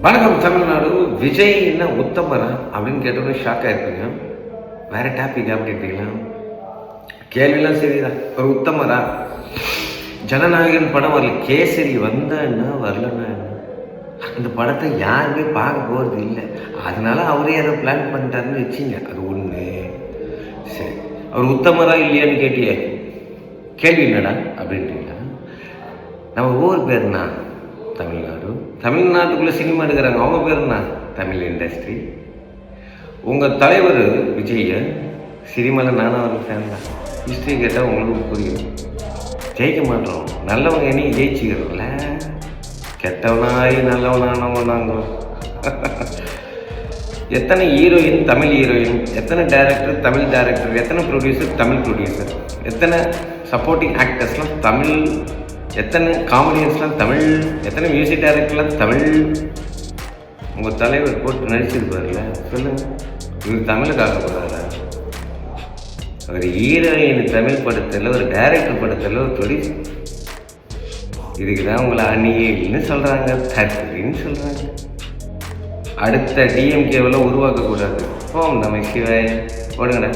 வணக்கம் தமிழ்நாடு. விஜய் என்ன உத்தமரா அப்படின்னு கேட்டோன்னே ஷாக் ஆயிருப்பீங்க. வேற டாபிக் அப்படின்ட்டீங்களா? கேள்வியெல்லாம் சரிதான். ஒரு உத்தமரா? ஜனநாயகன் படம் வரல, கேசரி வந்தன்னா வரலன்னா என்ன? அந்த படத்தை யாருமே பார்க்க போகிறது இல்லை. அதனால அவரே அதை பிளான் பண்ணிட்டாருன்னு வச்சிங்க. அது ஒன்று. சரி, அவர் உத்தமரா இல்லையான்னு கேட்டியே, கேள்வி என்னடா அப்படின்ட்டீங்களா? நம்ம ஊர் பேருனா தமிழ்நாடு. தமிழ்நாட்டுக்குள்ளே சினிமா எடுக்கிறாங்க, அவங்க பேர் என்ன? தமிழ் இண்டஸ்ட்ரி. உங்கள் தலைவர் விஜய் சினிமாவில் நானும் அவர் ஃபேன் தான். ஹிஸ்ட்ரி கேட்டால் உங்களுக்கு புரியும். ஜெயிக்க மாட்டோம், நல்லவங்க என்னைக்கு ஜெயிச்சுக்கிறோம்ல, கெட்டவனாகி நல்லவனானவங்க நாங்கள். எத்தனை ஹீரோயின் தமிழ் ஹீரோயின், எத்தனை டைரக்டர் தமிழ் டைரக்டர், எத்தனை ப்ரொடியூசர் தமிழ் ப்ரொடியூசர், எத்தனை சப்போர்ட்டிங் ஆக்டர்ஸ்லாம் தமிழ், எத்தனை காமெடியன்ஸ்லாம் தமிழ், எத்தனை மியூசிக் டைரக்டர்லாம் தமிழ். உங்கள் தலைவர் போட்டு நடிச்சிருப்பார்ல, சொல்லுங்கள். இவர் தமிழுக்காக போகிறாரா? ஒரு ஹீரோயின் தமிழ் படத்தில், ஒரு டைரக்டர் படத்தில், ஒரு ப்ரொடியூசர். இதுக்கு தான் உங்களை அணியில்னு சொல்கிறாங்க, தற்கொலைன்னு சொல்கிறாங்க. அடுத்த டிஎம்கேவெல்லாம் உருவாக்கக்கூடாது. ஓம் நம சிவாய. போடுங்கடா.